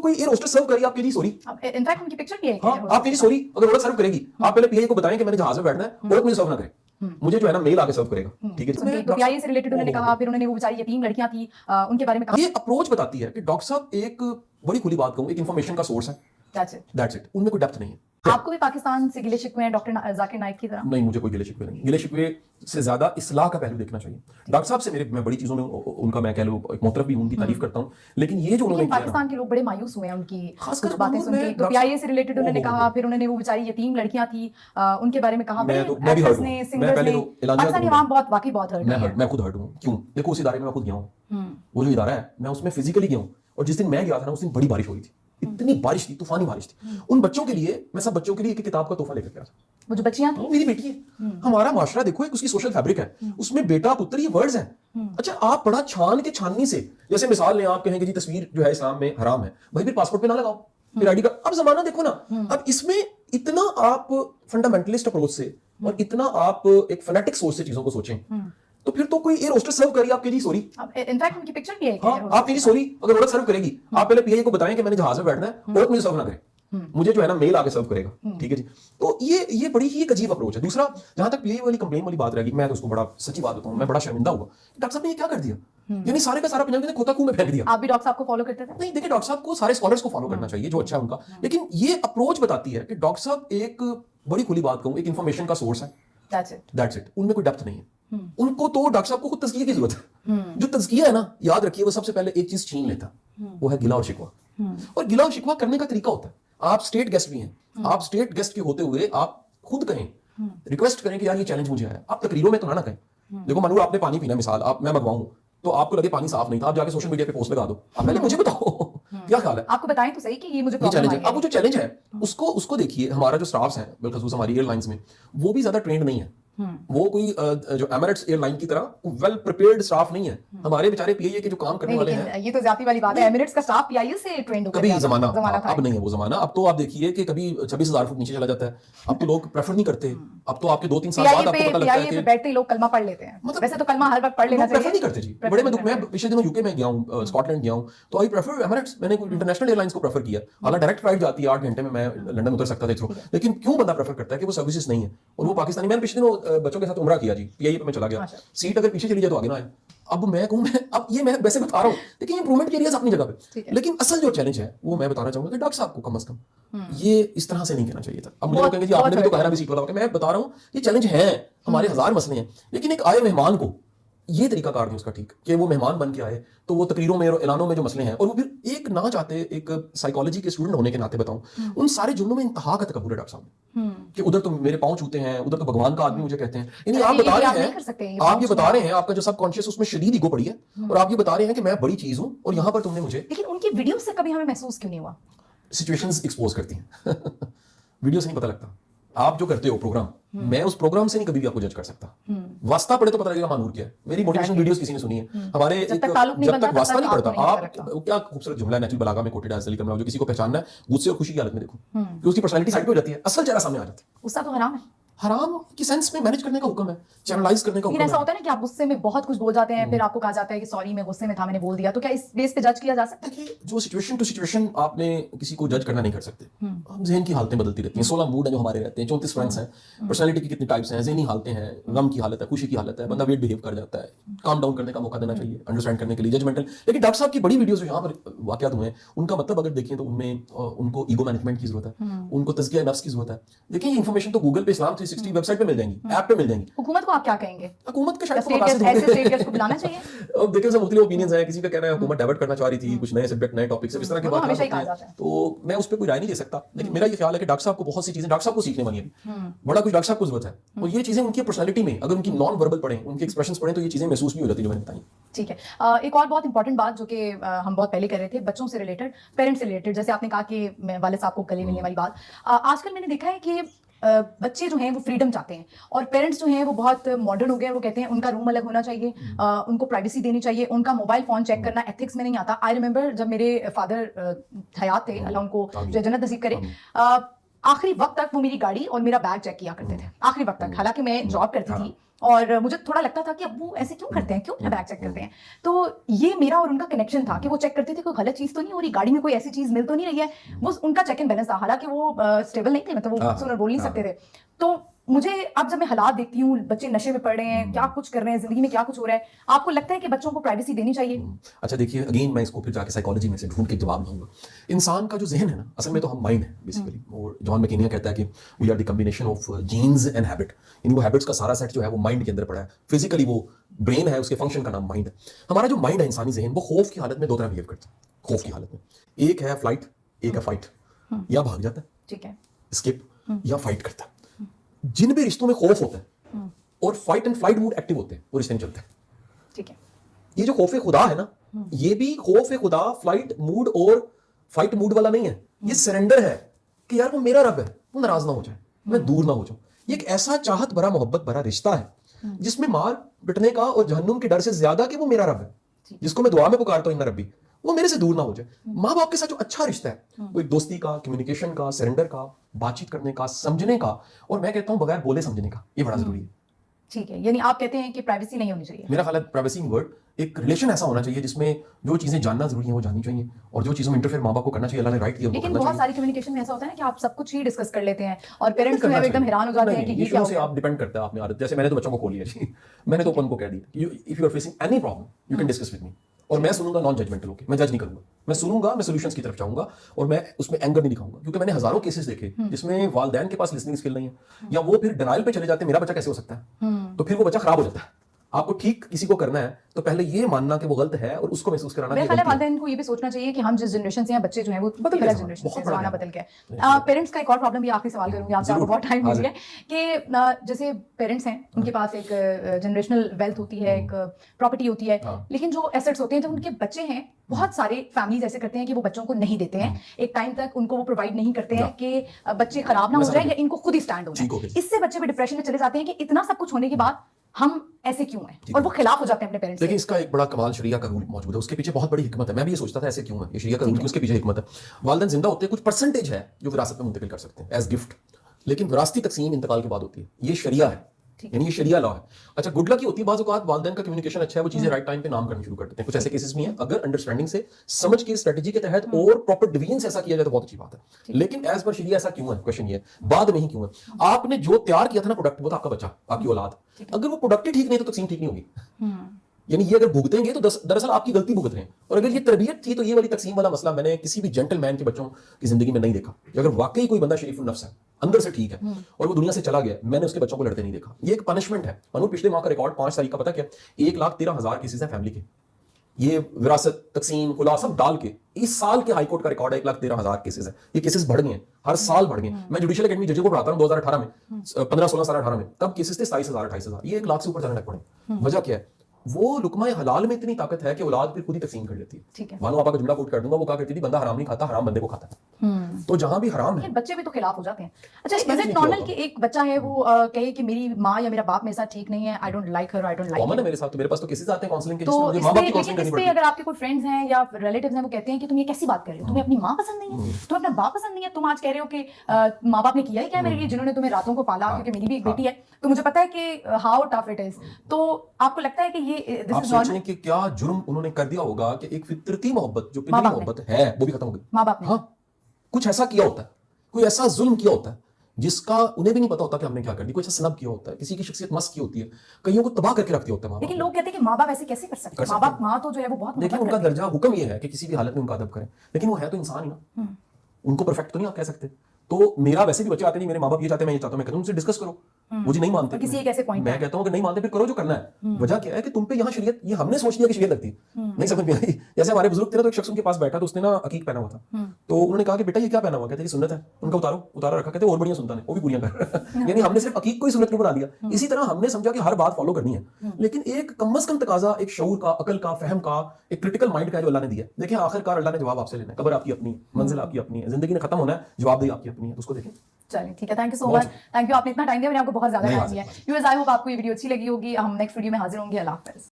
कोई air hostess सर्व करेगी आपके लिए सॉरी, इनफैक्ट उनकी पिक्चर भी है हाँ आपके लिए सॉरी अगर वो सर्व करेगी, आप पहले पीआई को बताएं कि मैंने जहाज में बैठना है और मुझे सर्व ना करे, मुझे जो है ना मेल आके सर्व करेगा, ठीक है। तो पीआईए से रिलेटेड उन्होंने कहा, फिर उन्होंने वो बेचारी यतीम लड़कियां थी उनके बारे में कहा। ये अप्रोच बताती है कि डॉक्टर साहब एक बड़ी खुली बात कहूं, एक इन्फॉर्मेशन का सोर्स है, दैट्स इट, उनमें कोई डेप्थ नहीं है। आपको भी पाकिस्तान से गिले शिकवे हैं डॉक्टर जाकिर नाइक की तरह? नहीं, मुझे कोई गिले शिकवे नहीं, गिले शिकवे से ज्यादा इस्लाह का पहलू देखना चाहिए। डॉक्टर साहब से मैं बड़ी चीजों में उनका मैं कह लूं एक मोहतरफ भी हूं, उनकी तारीफ करता हूं, लेकिन ये जो उन्होंने पाकिस्तान के लोग बड़े मायूस हुए हैं उनकी खासकर कुछ बातें सुन के। तो पीआईए से रिलेटेड उन्होंने कहा, फिर उन्होंने वो बेचारी यतीम लड़कियां थी उनके बारे में कहा। एक्ट्रेस ने, सिंगर्स ने, पाकिस्तानी आवाम बहुत वाकई बहुत हर्ट है। मैं खुद हर्ट हूं। क्यों? देखो उस इदारे में मैं खुद गया हूं, वो जो इदारा है मैं उसमें फिजिकली गया हूं, और जिस दिन मैं गया था ना उस दिन बड़ी बारिश हो रही थी, इतनी बारिश थी, तूफानी बारिश थी। उन बच्चों के लिए मैं सब बच्चों के लिए एक किताब का तोहफा लेकर गया था। वो जो बच्चियां थी मेरी बेटी है। हमारा माशरा देखो एक उसकी सोशल फैब्रिक है, उसमें बेटा पुत्र ये वर्ड्स हैं। अच्छा आप बड़ा छान के छाननी से, जैसे मिसाल लें आप कहें कि जी तस्वीर जो है इस्लाम में हराम है, भाई फिर पासपोर्ट पे ना लगाओ, फिर आईडी कार्ड। अब जमाना देखो ना, अब इसमें इतना आप फंडामेंटलिस्ट अप्रोच से और इतना आप एक फैनेटिक सोच से चीजों को सोचें, तो फिर तो कोई एयर होस्टेस सर्व करेगी आपके लिए सॉरी, इनफैक्ट उनकी पिक्चर भी है। हाँ आपके लिए सॉरी अगर औरत सर्व करेगी, आप पहले पीआई को बताएं कि मैंने जहाज में बैठना है और मुझे सर्व ना करे, मुझे जो है ना मेल आके सर्व करेगा, ठीक है जी। तो ये बड़ी ही एक अजीब अप्रोच है। दूसरा, जहां तक पीआई वाली कंप्लेन वाली बात रहेगी, मैं तो उसको बड़ा सच्ची बात बताऊं, मैं बड़ा शर्मिंदा हुआ डॉक्टर साहब ने ये क्या कर दिया, यानी सारे का सारा पंजाब ने खोता कुएं में फेंक दिया। आप भी डॉक्टर साहब को फॉलो करते थे? नहीं, देखिए डॉक्टर साहब को सारे स्कॉलर्स को फॉलो करना चाहिए जो अच्छा है उनका, लेकिन ये अप्रोच बताती है कि डॉक्टर साहब एक बड़ी खुली बात कहूं, एक इन्फॉर्मेशन का सोर्स है, दैट्स इट, उनमें कोई डेप्थ नहीं है। उनको तो डॉक्टर साहब को खुद तज़किया की जरूरत है। जो तज़किया है ना, याद रखिए वो सबसे पहले एक चीज छीन लेता, वो है गिला और शिकवा। और गिला और शिकवा करने का तरीका होता है, आप स्टेट गेस्ट भी हैं, आप स्टेट गेस्ट के होते हुए आप खुद कहें, रिक्वेस्ट करें कि यार ये चैलेंज मुझे है। आप तकरीरों में तो ना कहें, देखो मानो आपने पानी पीना, मिसाल आप मैं मंगवाऊं तो आपको लगे पानी साफ नहीं था, आप जाके सोशल मीडिया पे पोस्ट लगा दो, आप पहले मुझे बताओ क्या ख्याल है, आपको बताएं तो सही कि ये मुझे चैलेंज है। अब वो जो चैलेंज है उसको देखिए, हमारा जो स्टाफ्स हैं बिलखसूस हमारी एयरलाइंस में, वो भी ज्यादा ट्रेंड नहीं है। वो कोई जो एमिरेट्स एयरलाइन की तरह वेल प्रिपेयर्ड स्टाफ नहीं है। हमारे बेचारे पीआईए के जो काम करने वाले हैं, ये तो ज्यादा वाली बात है, एमिरेट्स का स्टाफ पीआईए से ट्रेंड होकर कभी जमाना अब नहीं है वो जमाना। अब तो आप देखिए कि कभी 26,000 फुट नीचे चला जाता है, अब तो लोग प्रेफर नहीं करते। अब तो आपके 2-3 साल बाद आपको पता लगता है कि बैठते ही लोग कलमा पढ़ लेते हैं। मतलब वैसे तो कलमा हर वक्त पढ़ लेना चाहिए, प्रेफर नहीं करते जी। बड़े मैं पिछले दिनों यूके में गया हूं, स्कॉटलैंड गया हूं, तो आई प्रेफर एमिरेट्स। मैंने इंटरनेशनल एयरलाइंस को प्रेफर किया, हालांकि डायरेक्ट फ्लाइट जाती है 8 घंटे में, मैं लंदन उतर सकता था थ्रू, लेकिन क्यों बंदा प्रेफर करता है कि वो सर्विसेज नहीं है। और वो पाकिस्तानी, मैंने पिछले दिनों बच्चों के साथ उमरा किया जी, पीआईए पे मैं चला गया, सीट अगर पीछे चली जाए तो आगे ना आए। अब मैं कहूं, अब ये मैं वैसे बता रहा हूं, देखिए इंप्रूवमेंट के एरियाज अपनी जगह पे, लेकिन असल जो चैलेंज है वो मैं बताना चाहूंगा कि डॉक्टर साहब को कम से कम ये इस तरह से नहीं कहना चाहिए था। अब मुझे कहेंगे जी आपने भी तो कहा ना भी सीट वाला, मैं बता रहा हूं ये चैलेंज है, हमारे हजार मसले हैं, लेकिन एक आए मेहमान को ये तरीका कार नहीं उसका ठीक कि वो मेहमान बन के आए, तो वो तकरीरों में और ऐलानों में जो मसले हैं, और वो फिर एक ना चाहते एक साइकोलॉजी के स्टूडेंट होने के नाते बताऊं, उन सारे जुमलों में इंतहा का तकब्बुर है डॉक्टर साहब कि उधर तो मेरे पाँव छूते हैं, उधर तो भगवान का आदमी मुझे कहते हैं। यानी आप बता रहे हैं, आप ये बता रहे हैं, आपका जो सबकॉन्शियस उसमें शदीद ईगो पड़ी है, और आप ये बता रहे हैं कि मैं बड़ी चीज हूं और यहां पर तुमने मुझे। लेकिन उनकी वीडियो से कभी हमें महसूस क्यों नहीं हुआ? सिचुएशंस एक्सपोज करती हैं वीडियो से नहीं पता लगता। आप जो करते हो प्रोग्राम, मैं उस प्रोग्राम से नहीं कभी भी आपको जज कर सकता। वास्ता पड़े तो पता लगेगा मानूर क्या है। मेरी मोटिवेशन वीडियोस किसी ने सुनी है, हमारे जब तक वास्ता नहीं पड़ता, आप क्या खूबसूरत जुमला नेचुरल बलागा में कोटेड है, जो किसी को पहचानना है गुस्से और खुशी की हालत में देखो, कि उसकी पर्सनालिटी साइड पे हो जाती है, असल चेहरा सामने आ जाता है। गुस्सा तो हराम है, हराम की सेंस में मैनेज करने का हुक्म है, चैनलाइज करने का हुक्म है। ऐसा होता है ना कि आप गुस्से में बहुत कुछ बोल जाते हैं, फिर आपको कहा जाता है कि सॉरी मैं गुस्से में था, मैंने बोल दिया, तो क्या इस बेस पे जज किया जा सकता है? जो सिचुएशन टू सिचुएशन आपने किसी को जज करना नहीं कर सकते। हम ज़हन की हालतें बदलती रहती हैं, 16 मूड हैं जो हमारे रहते हैं, 34 फ्रेंड्स हैं, पर्सनालिटी की कितनी टाइप्स हैं, ज़हनी हालतें हैं, गम की हालत है, खुशी की हालत है, बंदा वेट बिहेव कर जाता है, काम डाउन करने का मौका देना चाहिए, अंडरस्टैंड करने के लिए, जजमेंटल। लेकिन डॉक्टर साहब की बड़ी वीडियोस जो यहाँ पर वाकयात हुए हैं, उनका मतलब अगर देखें तो उनमें उनको ईगो मैनेजमेंट की जरूरत है, उनको तज़किया नफ्स की जरूरत है। देखिए ये इन्फॉर्मेशन तो गूगल पे इस्लाम 360 वेबसाइट पे मिल जाएंगी, ऐप पे मिल जाएंगी। हुकूमत को आप क्या कहेंगे? हुकूमत के शायद स्टेट गेस्ट को बुलाना चाहिए। अब देखिए सब मुख्तलिफ ओपिनियंस हैं, किसी का कहना है हुकूमत डाइवर्ट करना चाह रही थी, कुछ नए सब्जेक्ट नए टॉपिक से इस तरह की बात करते हैं, तो मैं उस पर कोई राय नहीं दे सकता। लेकिन मेरा ये ख्याल है कि डॉक्टर साहब को बहुत सी चीजें डॉक्टर साहब को सीखने वाली है, बड़ा कुछ डॉक्टर साहब को जरूरत है, और ये चीजें उनकी पर्सनालिटी में अगर उनकी नॉन वर्बल पढ़ें, उनके एक्सप्रेशंस पढ़ें, तो ये चीजें महसूस भी हो जाती है जो मैंने बताई। ठीक है, एक और बहुत इंपॉर्टेंट बात जो कि हम बहुत पहले कर रहे थे, बच्चों से रिलेटेड, पेरेंट्स से रिलेटेड, जैसे आपने कहा कि वाले साहब को गले मिलने वाली बात, आजकल मैंने देखा है कि बच्चे जो हैं वो फ्रीडम चाहते हैं, और पेरेंट्स जो हैं वो बहुत मॉडर्न हो गए हैं, वो कहते हैं उनका रूम अलग होना चाहिए, उनको प्राइवेसी देनी चाहिए, उनका मोबाइल फोन चेक करना एथिक्स में नहीं आता। आई रिमेंबर जब मेरे फादर हयात थे, अल्लाह उनको जन्नत नसीब करे, आखिरी वक्त तक वो मेरी गाड़ी और मेरा बैग चेक किया करते थे, आखिरी वक्त तक। हालांकि मैं जॉब करती थी और मुझे थोड़ा लगता था कि अब वो ऐसे क्यों करते हैं, क्यों मेरा बैग चेक करते हैं। तो ये मेरा और उनका कनेक्शन था कि वो चेक करते थे कोई गलत चीज तो नहीं हो रही, गाड़ी में कोई ऐसी चीज मिल तो नहीं रही है। वो उनका चेक एंड बैलेंस था। हालांकि वो स्टेबल नहीं थे, मतलब वो सुनर बोल नहीं सकते थे। तो मुझे अब जब मैं हालात देखती हूँ, बच्चे नशे में पड़ रहे हैं, क्या कुछ कर रहे हैं, जिंदगी में क्या कुछ हो रहा है, आपको लगता है कि बच्चों को प्राइवेसी देनी चाहिए? अच्छा देखिए, अगेन मैं इसको फिर जाके साइकोलॉजी में से ढूंढ के जवाब दूंगा। इंसान का जो जहन है ना, असल में तो हम माइंड है बेसिकली। और जॉन मैकेनिया कहता है कि we are the combination of genes and habit. इन वो हैबिट्स का सारा सेट जो है वो माइंड के अंदर पड़ा है। फिजिकली वो ब्रेन है, उसके फंक्शन का नाम माइंड है। हमारा जो माइंड है, इंसानी जहन, वो खौफ की हालत में दो तरह बिहेव करता है। खौफ की हालत में एक है फ्लाइट, एक है फाइट। या भाग जाता है, ठीक है, स्किप, या फाइट करता है। जिन भी रिश्तों में खौफ होता है और fight and flight mood active होते हैं, वो रिश्ते नहीं चलते हैं। ठीक है। ये जो खौफ खुदा है ना, ये भी खौफ खुदा फ्लाइट मूड और फाइट मूड वाला नहीं है। ये सरेंडर है कि यार वो मेरा रब है, वो नाराज ना हो जाए, मैं दूर ना हो जाऊं। ये एक ऐसा चाहत भरा, मोहब्बत भरा रिश्ता है जिसमें मार पिटने का और जहन्नुम के डर से ज्यादा कि वो मेरा रब है, जिसको मैं दुआ में पुकारता हूं, इन्ना रब्बी, वो मेरे से दूर ना हो जाए। माँ बाप के साथ जो अच्छा रिश्ता है, वो एक दोस्ती का, कम्युनिकेशन का, सरेंडर का, बातचीत करने का, समझने का, और मैं कहता हूं बगैर बोले समझने का, ये बड़ा जरूरी है। ठीक है, यानी आप कहते हैं कि प्राइवेसी नहीं होनी चाहिए? मेरा ख्याल है प्राइवेसी वर्ड, एक रिलेशन ऐसा होना चाहिए जिसमें जो चीजें जानना जरूरी है वो जाननी चाहिए, और जो चीजों में इंटरफेयर माँ बाप को करना चाहिए, अल्लाह ने राइट दिया, लेकिन बहुत सारी कम्युनिकेशन में ऐसा होता है ना कि आप सब कुछ ही डिस्कस कर लेते हैं और पेरेंट्स जो है एकदम हैरान हो जाते हैं कि ये क्या शुरू से आप डिपेंड करता है आपने आदत। जैसे मैंने तो बच्चों को खोल लिया जी, मैंने तो उनको कह दिया, if you are facing any problem you can discuss with me, और मैं सुनूंगा नॉन जजमेंटल होकर, मैं जज नहीं करूंगा, मैं सुनूंगा, मैं सॉल्यूशंस की तरफ जाऊंगा, और मैं उसमें एंगर नहीं दिखाऊंगा, क्योंकि मैंने हजारों केसेस देखे जिसमें वालिदैन के पास लिसनिंग स्किल नहीं है, या वो फिर डिनाइल पे चले जाते हैं, मेरा बच्चा कैसे हो सकता है, तो फिर वो बच्चा खराब हो जाता है। आपको ठीक किसी को करना है तो पहले ये मानना कि वो गलत है और उसको महसूस कराना मेरे ख्याल है वालिदैन को ये भी सोचना चाहिए कि हम जिस जनरेशन से हैं, बच्चे जो हैं वो गलत जनरेशन से, ज़माना बदल गया है। पेरेंट्स का एक और प्रॉब्लम, ये आखिरी सवाल करूंगी आपसे, आपको बहुत टाइम मिल गया, कि जैसे पेरेंट्स हैं, उनके पास एक जनरेशनल वेल्थ होती है, एक प्रॉपर्टी होती है, लेकिन जो एसेट्स होते हैं, जब उनके बच्चे हैं, बहुत सारे फैमिलीज ऐसे करते हैं कि वो बच्चों को नहीं देते हैं, एक टाइम तक उनको वो प्रोवाइड नहीं करते हैं कि बच्चे खराब ना हो जाए या इनको खुद ही स्टैंड हो जाए। इससे बच्चे भी डिप्रेशन में चले जाते हैं कि इतना सब कुछ होने के बाद हम ऐसे क्यों हैं, और वो खिलाफ हो जाते हैं अपने पेरेंट्स के। देखिए, इसका एक बड़ा कमाल शरिया का रूल मौजूद है, उसके पीछे बहुत बड़ी हिकमत है। मैं भी ये सोचता था ऐसे क्यों है, ये शरिया का रूल, उसके पीछे हिकमत है। वालिदैन जिंदा होते हैं, कुछ परसेंटेज है जो विरासत में मुंतकिल कर सकते हैं एज गिफ्ट, लेकिन विरासती तकसीम इंतकाल के बाद होती है। ये शरिया है, यानी ये शरिया लॉ है। अच्छा, गुड लक की होती है, बाज़ औक़ात वालिदैन का कम्युनिकेशन अच्छा है, वो चीजें राइट टाइम पे नाम करनी शुरू कर देते हैं। कुछ ऐसे केसेस भी हैं, अगर अंडरस्टैंडिंग से, समझ के, स्ट्रेटजी के तहत और प्रॉपर डिवीजन से ऐसा किया जाए तो बहुत अच्छी बात है। लेकिन एज पर शरिया ऐसा क्यों है, क्वेश्चन ये है, बाद में ही क्यों है। आपने जो तैयार किया था ना प्रोडक्ट, वो था आपका बच्चा, आपकी औलाद, अगर वो प्रोडक्ट ही ठीक नहीं तो तकसीम ठीक नहीं होगी। यानी ये अगर भुगतेंगे तो दरअसल आपकी गलती भुगत रहे हैं, और अगर ये तरबियत थी तो ये वाली तकसीम वाला मसला मैंने किसी भी जेंटलमैन के बच्चों की जिंदगी में नहीं देखा। अगर वाकई कोई बंदा शरीफ नफ्स है, अंदर से ठीक है, और वो दुनिया से चला गया, मैंने उसके बच्चों को लड़ते नहीं देखा। ये एक पनिशमेंट है। अनु, पिछले माह का रिकॉर्ड 5 तारीख का पता क्या, 1,13,000 केसेस है फैमिली के, ये विरासत, तकसीम, खुला सब डाल के इस साल के हाईकोर्ट का रिकॉर्ड है, 1,13,000 केसेस है। ये केसेस बढ़ गए हैं, हर साल बढ़ गए हैं। मैं जुडिशियल एकेडमी जजों को पढ़ाता हूं 2018 में, 15, 16, 17, 18 में, तब केसेस थे 27,000, 28,000, ये 1 लाख से ऊपर जाने लग पड़े। वजह क्या है, वो लुकमा हलाल में इतनी ताकत है कि औलाद फिर खुद ही तकसीम कर लेती है। ठीक है, मानो आपका जुमला कोट कर दूंगा, वो कहा करती थी, बंदा हराम नहीं खाता, हराम बंदे को खाता है। तो जहां भी हराम है, बच्चे भी तो खिलाफ हो जाते हैं। अच्छा, इज इट नॉर्मल कि एक बच्चा है वो कहे कि मेरी माँ या मेरा बाप मेरे साथ ठीक नहीं है, I don't like her, I don't like common है मेरे साथ, तो मेरे पास तो केसेस आते हैं काउंसलिंग के, तो जिसमें मुझे मां बाप की काउंसलिंग करनी इस पे पड़ती है। अगर आपके कोई फ्रेंड्स हैं या रिलेटिव्स हैं, वो कहते हैं कि तुम ये कैसी बात कर रहे हो, तुम्हें अपनी माँ पसंद नहीं है, तुम्हें अपना बाप पसंद नहीं है, तुम आज कह रहे हो कि माँ बाप ने किया ही क्या मेरे लिए, जिन्होंने तुम्हें रातों को पाला, क्योंकि मेरी भी एक बेटी है, तो मुझे पता है कि हाउ टफ इट इज। तो आपको लगता है कि ये दिस आप इज नॉर्मल? सोचें कि क्या जुर्म उन्होंने कर दिया होगा कि एक फितरती मोहब्बत, जो पितरी मोहब्बत है, वो भी खत्म हो गई। माँ बाप ने हाँ, कुछ ऐसा किया होता है, कोई ऐसा जुल्म किया होता है जिसका उन्हें भी नहीं पता होता कि हमने क्या कर दी, कोई ऐसा सनब किया होता है, किसी की शख्सियत मस्क की होती है, कईयों को तबाह करके रखती होता है। लेकिन लोग कहते हैं कि माँ बाप ऐसे कैसे कर सकते हैं, माँ बाप, माँ तो जो है वो बहुत देखिए, उनका दर्जा, हुक्म ये है कि किसी भी हालत में उनका अदब करें, लेकिन वो है तो इंसान ही ना, उनको परफेक्ट तो नहीं आप कह सकते। तो मेरा वैसे भी बच्चे आते नहीं, मेरे माँ बाप ये चाहते हैं, मैं ये चाहता हूँ, मैं कहता हूँ उनसे डिस्कस करो, मुझे नहीं मानते, किसी एक ऐसे पॉइंट मैं कहता हूँ कि नहीं मानते फिर करो जो करना है। वजह क्या है कि तुम पे यहाँ शरीयत, ये हमने सोच लिया कि शरीयत लगती है, नहीं समझ में आई। जैसे हमारे बुजुर्ग थे ना, तो एक शख्स उनके पास बैठा, तो उसने ना अकीक पहना हुआ था, तो उन्होंने कहा कि बेटा ये क्या पहना हुआ, कहते ये सुन्नत है। उनका उतारा रखा, कहते और बढ़िया सुनता है, वो भी पूरियां कर। यानी हमने सिर्फ अकीक को ही सुन्नत क्यों बना दिया। इसी तरह हमने समझा कि हर बात फॉलो करनी है, लेकिन एक कम से कम तकाजा एक शऊर का, अकल का, फहम का, एक क्रिटिकल माइंड का जो अल्लाह ने दिया। देखिए, आखिरकार अल्लाह ने जवाब आपसे लेना है, कब्र आपकी अपनी, मंजिल आपकी अपनी है, जिंदगी ने खत्म होना है, जवाबदेही आपकी अपनी है, तो उसको देखें। चलिए ठीक है, thank you so much, thank you, आपने इतना टाइम दिया, मैंने आपको बहुत ज्यादा टाइम दिया। व्यूअर्स, आई होप आपको ये वीडियो अच्छी लगी होगी। हम नेक्स्ट वीडियो में हाजिर होंगे। अल्लाह हाफ़िज़।